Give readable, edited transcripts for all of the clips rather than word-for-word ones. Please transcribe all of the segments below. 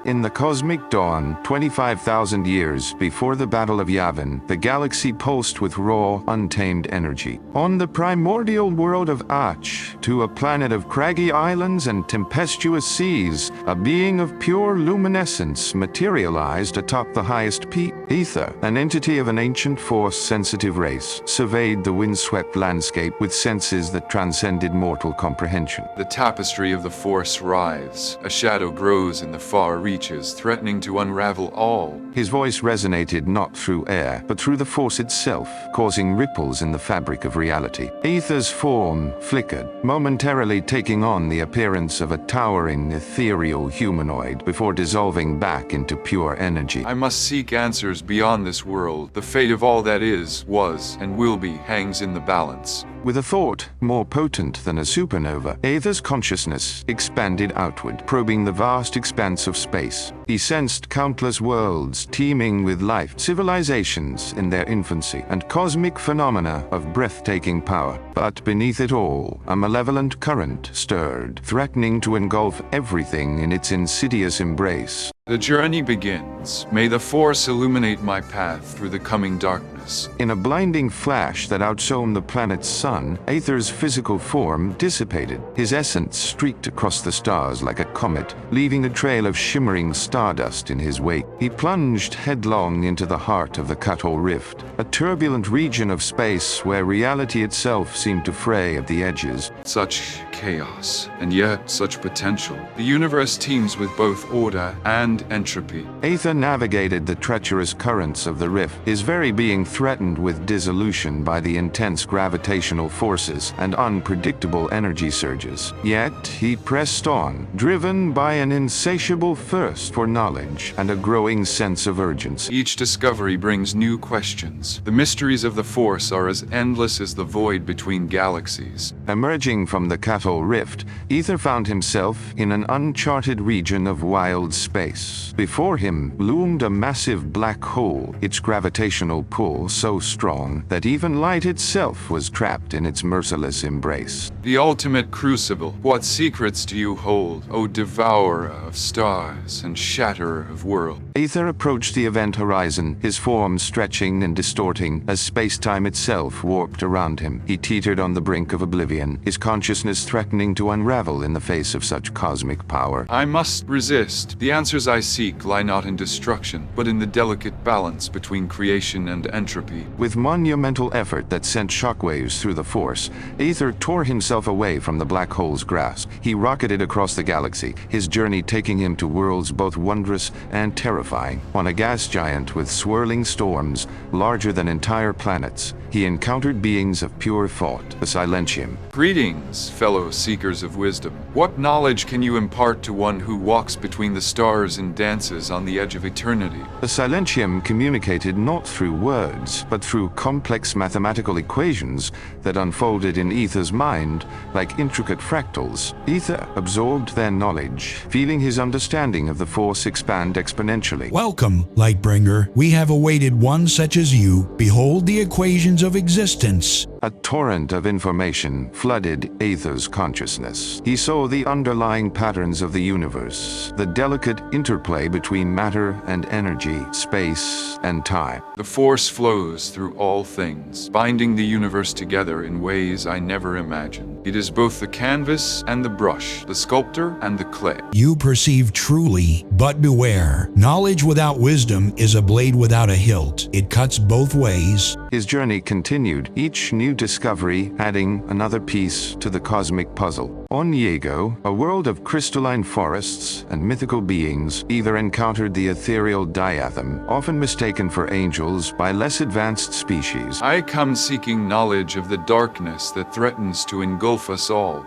In the cosmic dawn, 25,000 years before the Battle of Yavin, the galaxy pulsed with raw, untamed energy. On the primordial world of Ach, to a planet of craggy islands and tempestuous seas, a being of pure luminescence materialized atop the highest peak. Aether, an entity of an ancient force-sensitive race, surveyed the windswept landscape with senses that transcended mortal comprehension. The tapestry of the Force writhes. A shadow grows in the far reaches, threatening to unravel all. His voice resonated not through air, but through the Force itself, causing ripples in the fabric of reality. Aether's form flickered, momentarily taking on the appearance of a towering, ethereal humanoid before dissolving back into pure energy. I must seek answers beyond this world. The fate of all that is, was, and will be hangs in the balance. With a thought more potent than a supernova, Aether's consciousness expanded outward, probing the vast expanse of space. He sensed countless worlds teeming with life, civilizations in their infancy, and cosmic phenomena of breathtaking power. But beneath it all, a malevolent current stirred, threatening to engulf everything in its insidious embrace. The journey begins. May the Force illuminate my path through the coming darkness. In a blinding flash that outshone the planet's sun, Aether's physical form dissipated. His essence streaked across the stars like a comet, leaving a trail of shimmering stardust in his wake. He plunged headlong into the heart of the Cathal Rift, a turbulent region of space where reality itself seemed to fray at the edges. Such chaos, and yet such potential. The universe teems with both order and entropy. Aether navigated the treacherous currents of the rift, his very being threatened with dissolution by the intense gravitational forces and unpredictable energy surges. Yet he pressed on, driven by an insatiable thirst for knowledge and a growing sense of urgency. Each discovery brings new questions. The mysteries of the Force are as endless as the void between galaxies. Emerging from the Cathal Rift, Aether found himself in an uncharted region of wild space. Before him loomed a massive black hole, its gravitational pull so strong that even light itself was trapped in its merciless embrace. The ultimate crucible. What secrets do you hold, O devourer of stars and shatterer of worlds? Aether approached the event horizon, his form stretching and distorting as space-time itself warped around him. He teetered on the brink of oblivion, his consciousness threatening to unravel in the face of such cosmic power. I must resist. The answers I seek lie not in destruction, but in the delicate balance between creation and entropy. With monumental effort that sent shockwaves through the Force, Aether tore himself away from the black hole's grasp. He rocketed across the galaxy, his journey taking him to worlds both wondrous and terrifying. On a gas giant with swirling storms, larger than entire planets, he encountered beings of pure thought, the Silentium. Greetings, fellow seekers of wisdom. What knowledge can you impart to one who walks between the stars and dances on the edge of eternity? The Silentium communicated not through words, but through complex mathematical equations that unfolded in Aether's mind like intricate fractals. Aether absorbed their knowledge, feeling his understanding of the Force expand exponentially. Welcome, Lightbringer. We have awaited one such as you. Behold the equations of existence. A torrent of information flooded Aether's consciousness. He saw the underlying patterns of the universe, the delicate interplay between matter and energy, space and time. The Force flows through all things, binding the universe together in ways I never imagined. It is both the canvas and the brush, the sculptor and the clay. You perceive truly, but beware. Knowledge without wisdom is a blade without a hilt. It cuts both ways. His journey continued, each new discovery adding another piece to the cosmic puzzle. On Yago, a world of crystalline forests and mythical beings, Aether encountered the ethereal Diatham, often mistaken for angels by less advanced species. I come seeking knowledge of the darkness that threatens to engulf us all.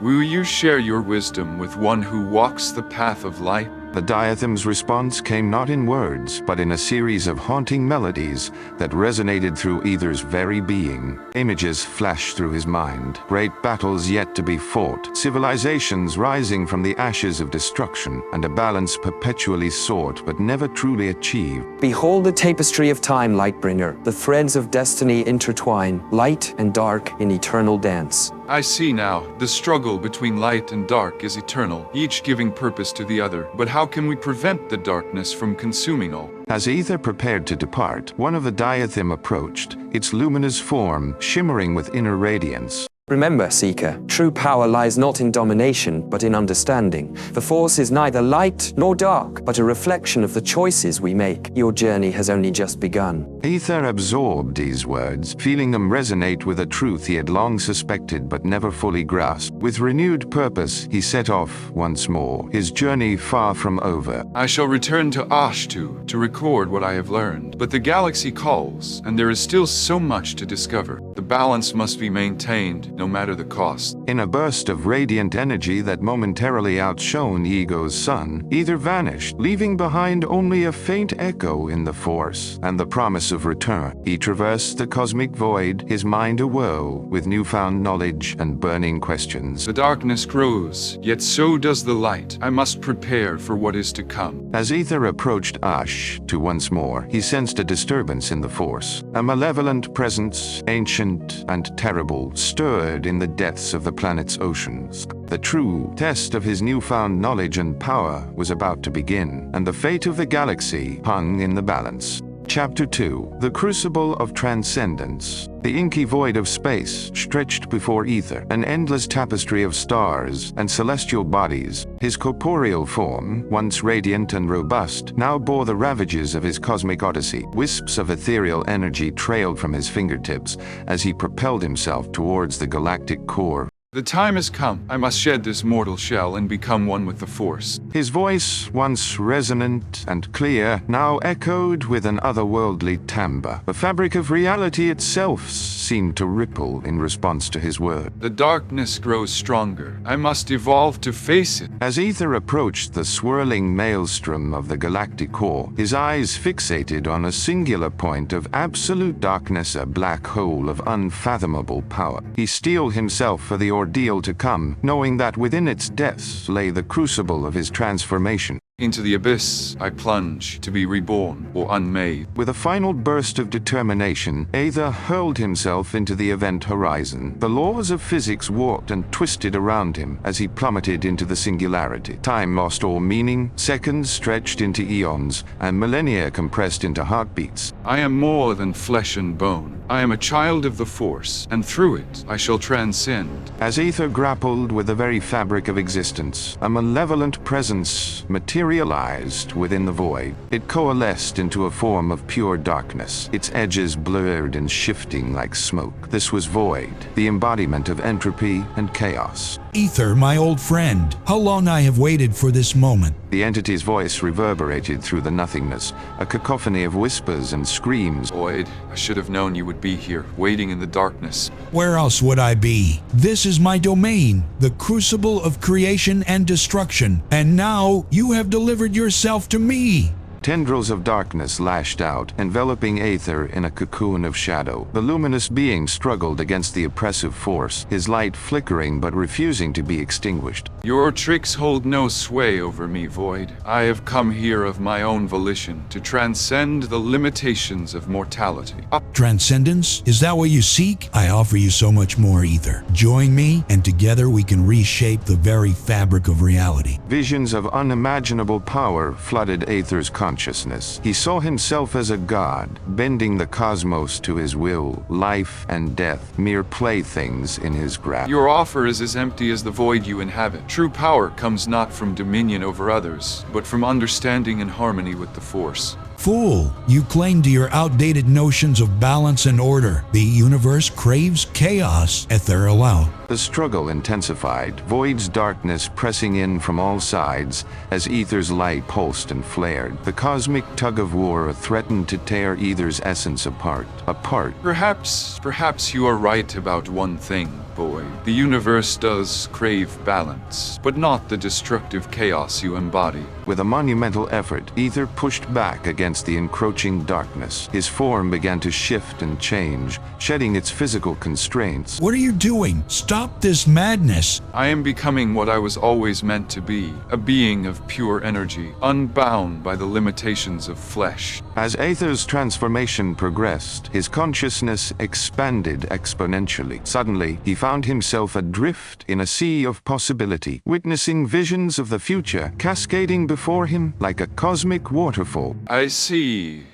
Will you share your wisdom with one who walks the path of light? The Diatham's response came not in words, but in a series of haunting melodies that resonated through Aether's very being. Images flashed through his mind, great battles yet to be fought, civilizations rising from the ashes of destruction, and a balance perpetually sought but never truly achieved. Behold the tapestry of time, Lightbringer. The threads of destiny intertwine, light and dark in eternal dance. I see now. The struggle between light and dark is eternal, each giving purpose to the other. But how how can we prevent the darkness from consuming all? As Aether prepared to depart, one of the diatham approached, its luminous form shimmering with inner radiance. Remember, Seeker, true power lies not in domination, but in understanding. The Force is neither light nor dark, but a reflection of the choices we make. Your journey has only just begun. Aether absorbed these words, feeling them resonate with a truth he had long suspected but never fully grasped. With renewed purpose, he set off once more, his journey far from over. I shall return to Ashtu to record what I have learned. But the galaxy calls, and there is still so much to discover. The balance must be maintained, no matter the cost. In a burst of radiant energy that momentarily outshone Ego's sun, Aether vanished, leaving behind only a faint echo in the Force and the promise of return. He traversed the cosmic void, his mind awhirl with newfound knowledge and burning questions. The darkness grows, yet so does the light. I must prepare for what is to come. As Aether approached Ashtu once more, he sensed a disturbance in the Force. A malevolent presence, ancient and terrible, stirred in the depths of the planet's oceans. The true test of his newfound knowledge and power was about to begin, and the fate of the galaxy hung in the balance. Chapter 2. The Crucible of Transcendence. The inky void of space stretched before Aether, an endless tapestry of stars and celestial bodies. His corporeal form, once radiant and robust, now bore the ravages of his cosmic odyssey. Wisps of ethereal energy trailed from his fingertips as he propelled himself towards the galactic core. The time has come. I must shed this mortal shell and become one with the Force. His voice, once resonant and clear, now echoed with an otherworldly timbre. The fabric of reality itself seemed to ripple in response to his word. The darkness grows stronger. I must evolve to face it. As Aether approached the swirling maelstrom of the galactic core, his eyes fixated on a singular point of absolute darkness, a black hole of unfathomable power. He steeled himself for the ordeal to come, knowing that within its depths lay the crucible of his transformation. Into the abyss I plunge, to be reborn or unmade. With a final burst of determination, Aether hurled himself into the event horizon. The laws of physics warped and twisted around him as he plummeted into the singularity. Time lost all meaning, seconds stretched into eons, and millennia compressed into heartbeats. I am more than flesh and bone. I am a child of the Force, and through it I shall transcend. As Aether grappled with the very fabric of existence, a malevolent presence materialized within the void. It coalesced into a form of pure darkness, its edges blurred and shifting like smoke. This was Void, the embodiment of entropy and chaos. Aether, my old friend, how long I have waited for this moment. The entity's voice reverberated through the nothingness, a cacophony of whispers and screams. Void, I should have known you would be here, waiting in the darkness. Where else would I be? This is my domain, the crucible of creation and destruction, and now you have delivered yourself to me. Tendrils of darkness lashed out, enveloping Aether in a cocoon of shadow. The luminous being struggled against the oppressive force, his light flickering but refusing to be extinguished. Your tricks hold no sway over me, Void. I have come here of my own volition, to transcend the limitations of mortality. Transcendence? Is that what you seek? I offer you so much more, Aether. Join me, and together we can reshape the very fabric of reality. Visions of unimaginable power flooded Aether's consciousness. He saw himself as a god, bending the cosmos to his will, life and death, mere playthings in his grasp. Your offer is as empty as the void you inhabit. True power comes not from dominion over others, but from understanding and harmony with the Force. Fool, you cling to your outdated notions of balance and order. The universe craves chaos, Aether alone. The struggle intensified, Void's darkness pressing in from all sides as Aether's light pulsed and flared. The cosmic tug-of-war threatened to tear Aether's essence apart. Perhaps you are right about one thing, Void. The universe does crave balance, but not the destructive chaos you embody. With a monumental effort, Aether pushed back against the encroaching darkness. His form began to shift and change, shedding its physical constraints. What are you doing? Stop Stop this madness. I am becoming what I was always meant to be, a being of pure energy, unbound by the limitations of flesh. As Aether's transformation progressed, his consciousness expanded exponentially. Suddenly, he found himself adrift in a sea of possibility, witnessing visions of the future cascading before him like a cosmic waterfall. I see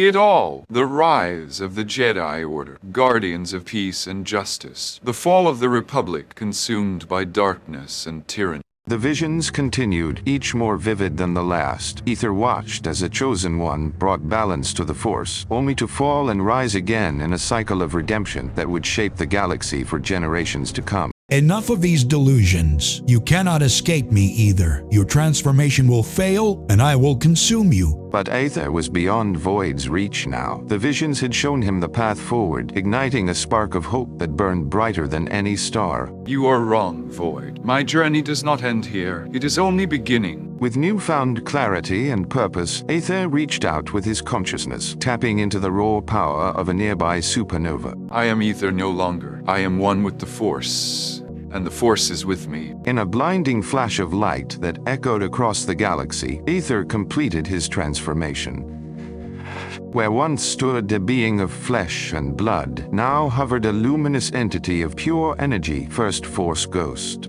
it all. The rise of the Jedi Order, guardians of peace and justice. The fall of the Republic, consumed by darkness and tyranny. The visions continued, each more vivid than the last. Aether watched as a chosen one brought balance to the Force, only to fall and rise again in a cycle of redemption that would shape the galaxy for generations to come. Enough of these delusions. You cannot escape me either. Your transformation will fail, and I will consume you. But Aether was beyond Void's reach now. The visions had shown him the path forward, igniting a spark of hope that burned brighter than any star. You are wrong, Void. My journey does not end here. It is only beginning. With newfound clarity and purpose, Aether reached out with his consciousness, tapping into the raw power of a nearby supernova. I am Aether no longer. I am one with the Force, and the Force is with me. In a blinding flash of light that echoed across the galaxy, Aether completed his transformation. Where once stood a being of flesh and blood, now hovered a luminous entity of pure energy, first Force Ghost.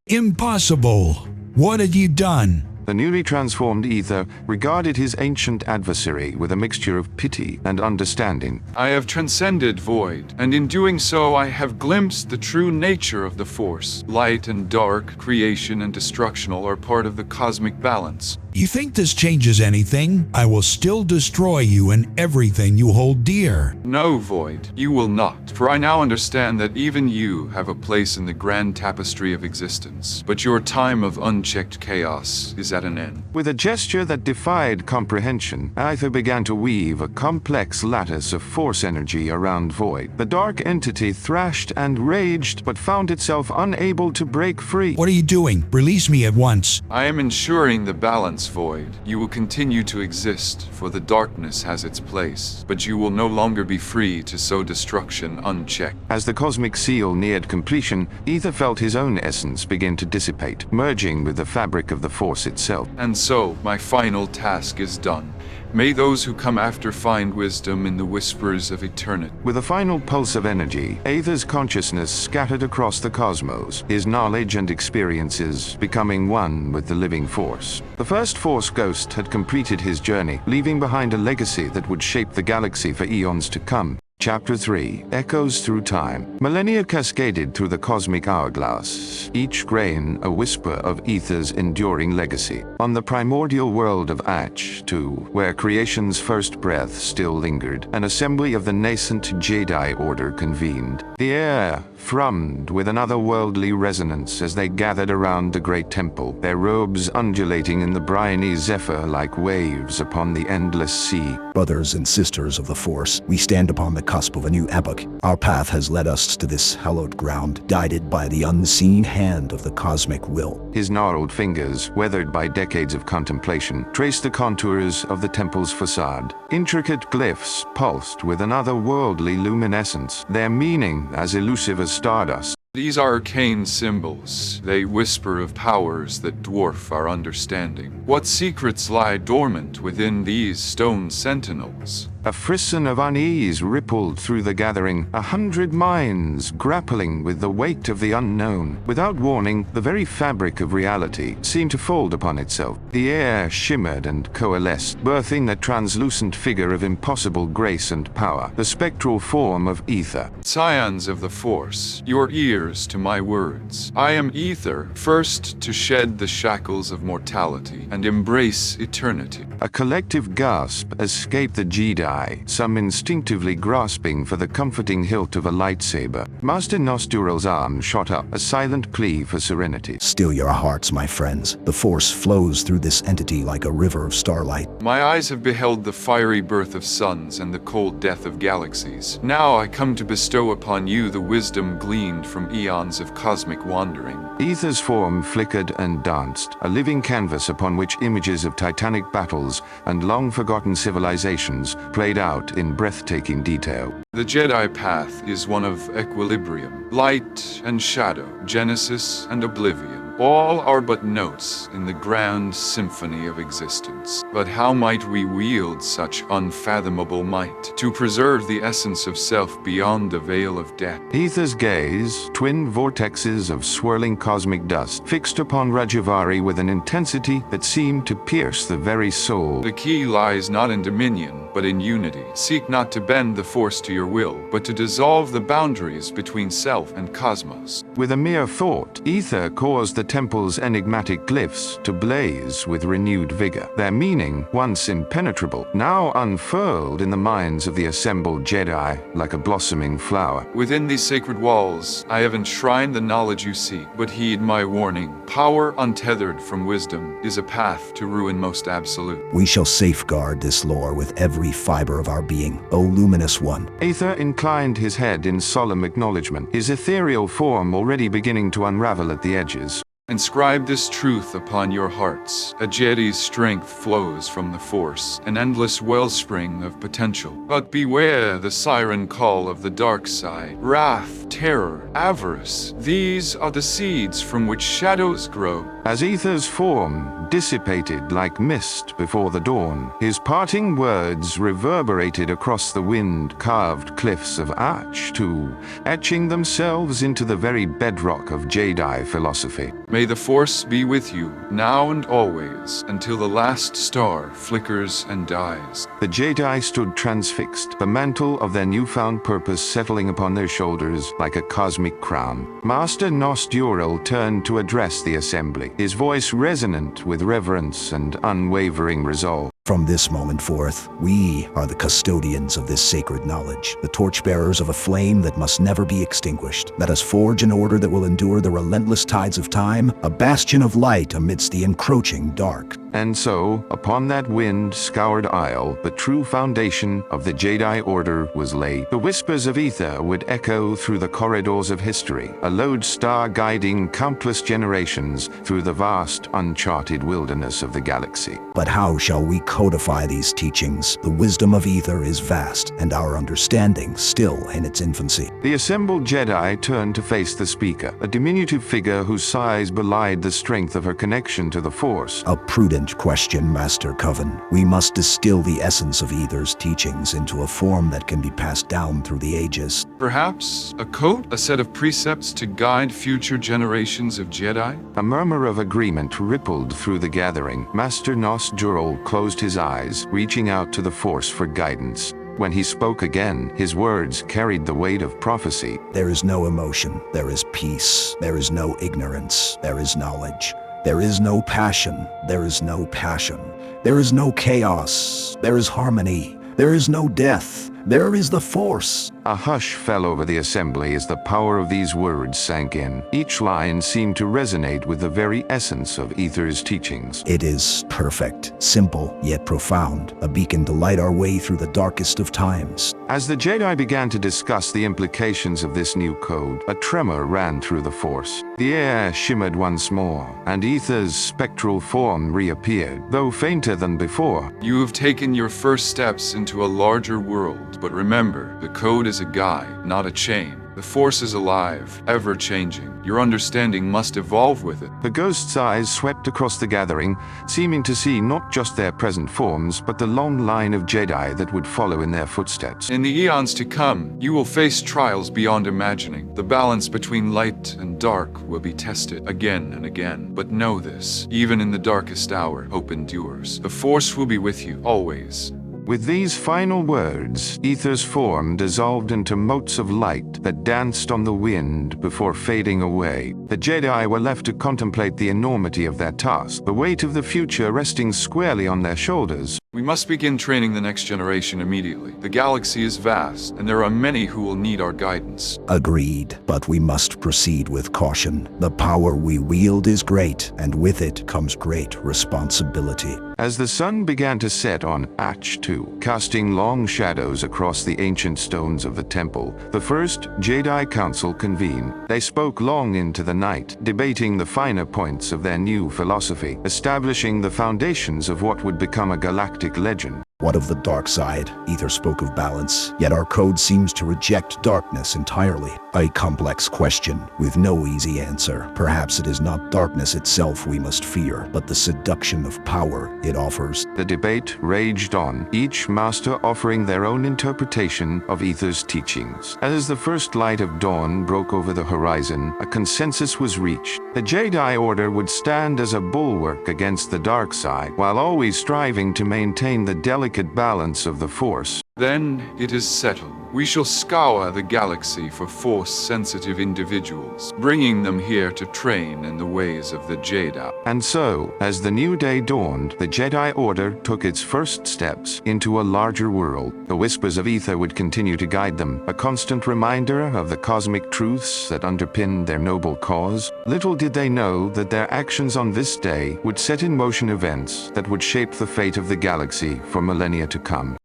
Impossible! What had you done? The newly transformed Aether regarded his ancient adversary with a mixture of pity and understanding. I have transcended Void, and in doing so I have glimpsed the true nature of the Force. Light and dark, creation and destructional are part of the cosmic balance. You think this changes anything? I will still destroy you and everything you hold dear. No, Void, you will not. For I now understand that even you have a place in the grand tapestry of existence. But your time of unchecked chaos is at an end. With a gesture that defied comprehension, Aether began to weave a complex lattice of Force energy around Void. The dark entity thrashed and raged, but found itself unable to break free. What are you doing? Release me at once. I am ensuring the balance, Void. You will continue to exist, for the darkness has its place, but you will no longer be free to sow destruction unchecked. As the cosmic seal neared completion, Aether felt his own essence begin to dissipate, merging with the fabric of the Force itself. And so, my final task is done. May those who come after find wisdom in the whispers of eternity. With a final pulse of energy, Aether's consciousness scattered across the cosmos, his knowledge and experiences becoming one with the living Force. The first Force Ghost had completed his journey, leaving behind a legacy that would shape the galaxy for eons to come. Chapter 3 Echoes Through Time. Millennia cascaded through the cosmic hourglass, each grain a whisper of Aether's enduring legacy. On the primordial world of Atch, too, where creation's first breath still lingered, an assembly of the nascent Jedi Order convened. The air thrummed with an otherworldly resonance as they gathered around the great temple, their robes undulating in the briny zephyr like waves upon the endless sea. Brothers and sisters of the Force, we stand upon the cusp of a new epoch. Our path has led us to this hallowed ground, guided by the unseen hand of the cosmic will. His gnarled fingers, weathered by decades of contemplation, traced the contours of the temple's facade. Intricate glyphs pulsed with an otherworldly luminescence, their meaning as elusive as stardust. These are arcane symbols. They whisper of powers that dwarf our understanding. What secrets lie dormant within these stone sentinels? A frisson of unease rippled through the gathering, 100 minds grappling with the weight of the unknown. Without warning, the very fabric of reality seemed to fold upon itself. The air shimmered and coalesced, birthing a translucent figure of impossible grace and power, the spectral form of Aether. Scions of the Force, your ears to my words. I am Aether, first to shed the shackles of mortality and embrace eternity. A collective gasp escaped the Jedi, some instinctively grasping for the comforting hilt of a lightsaber. Master Nostural's arm shot up, a silent plea for serenity. Still your hearts, my friends. The Force flows through this entity like a river of starlight. My eyes have beheld the fiery birth of suns and the cold death of galaxies. Now I come to bestow upon you the wisdom gleaned from eons of cosmic wandering. Aether's form flickered and danced, a living canvas upon which images of titanic battles and long-forgotten civilizations played played out in breathtaking detail. The Jedi path is one of equilibrium, light and shadow, genesis and oblivion. All are but notes in the grand symphony of existence. But how might we wield such unfathomable might to preserve the essence of self beyond the veil of death? Aether's gaze, twin vortexes of swirling cosmic dust, fixed upon Rajavari with an intensity that seemed to pierce the very soul. The key lies not in dominion, but in unity. Seek not to bend the force to your will, but to dissolve the boundaries between self and cosmos. With a mere thought, Aether caused the temple's enigmatic glyphs to blaze with renewed vigor. Their meaning, once impenetrable, now unfurled in the minds of the assembled Jedi like a blossoming flower. Within these sacred walls, I have enshrined the knowledge you seek, but heed my warning. Power untethered from wisdom is a path to ruin most absolute. We shall safeguard this lore with every fiber of our being, O luminous one. Aether inclined his head in solemn acknowledgement, his ethereal form already beginning to unravel at the edges. Inscribe this truth upon your hearts. A Jedi's strength flows from the Force, an endless wellspring of potential. But beware the siren call of the dark side. Wrath, terror, avarice. These are the seeds from which shadows grow. As Aether's form dissipated like mist before the dawn, his parting words reverberated across the wind-carved cliffs of Ahch-To, etching themselves into the very bedrock of Jedi philosophy. May the Force be with you, now and always, until the last star flickers and dies. The Jedi stood transfixed, the mantle of their newfound purpose settling upon their shoulders like a cosmic crown. Master Nost Durel turned to address the assembly, his voice resonant with reverence and unwavering resolve. From this moment forth, we are the custodians of this sacred knowledge, the torchbearers of a flame that must never be extinguished. Let us forge an order that will endure the relentless tides of time, a bastion of light amidst the encroaching dark. And so, upon that wind-scoured isle, the true foundation of the Jedi Order was laid. The whispers of Aether would echo through the corridors of history, a lodestar guiding countless generations through the vast, uncharted wilderness of the galaxy. But how shall we codify these teachings? The wisdom of Aether is vast, and our understanding still in its infancy. The assembled Jedi turned to face the speaker, a diminutive figure whose size belied the strength of her connection to the Force. A prudent question, Master Coven. We must distill the essence of Aether's teachings into a form that can be passed down through the ages. Perhaps a code, a set of precepts to guide future generations of Jedi? A murmur of agreement rippled through the gathering. Master Nost Durel closed his eyes, reaching out to the Force for guidance. When he spoke again, his words carried the weight of prophecy. There is no emotion. There is peace. There is no ignorance. There is knowledge. There is no passion. There is no passion. There is no chaos. There is harmony. There is no death. There is the Force. A hush fell over the assembly as the power of these words sank in. Each line seemed to resonate with the very essence of Aether's teachings. It is perfect, simple, yet profound, a beacon to light our way through the darkest of times. As the Jedi began to discuss the implications of this new code, a tremor ran through the Force. The air shimmered once more, and Aether's spectral form reappeared, though fainter than before. You have taken your first steps into a larger world. But remember, the code is a guide, not a chain. The Force is alive, ever-changing. Your understanding must evolve with it. The ghost's eyes swept across the gathering, seeming to see not just their present forms, but the long line of Jedi that would follow in their footsteps. In the eons to come, you will face trials beyond imagining. The balance between light and dark will be tested again and again. But know this, even in the darkest hour, hope endures. The Force will be with you, always. With these final words, Aether's form dissolved into motes of light that danced on the wind before fading away. The Jedi were left to contemplate the enormity of their task, the weight of the future resting squarely on their shoulders. We must begin training the next generation immediately. The galaxy is vast, and there are many who will need our guidance. Agreed, but we must proceed with caution. The power we wield is great, and with it comes great responsibility. As the sun began to set on Ahch-To, casting long shadows across the ancient stones of the temple, the first Jedi Council convened. They spoke long into the night, debating the finer points of their new philosophy, establishing the foundations of what would become a galactic legend. What of the dark side? Aether spoke of balance, yet our code seems to reject darkness entirely. A complex question with no easy answer. Perhaps it is not darkness itself we must fear, but the seduction of power it offers. The debate raged on, each master offering their own interpretation of Aether's teachings. As the first light of dawn broke over the horizon, a consensus was reached. The Jedi Order would stand as a bulwark against the dark side, while always striving to maintain the delicate balance of the Force. Then it is settled. We shall scour the galaxy for Force-sensitive individuals, bringing them here to train in the ways of the Jedi. And so, as the new day dawned, the Jedi Order took its first steps into a larger world. The whispers of Aether would continue to guide them, a constant reminder of the cosmic truths that underpin their noble cause. Little did they know that their actions on this day would set in motion events that would shape the fate of the galaxy for millennia to come.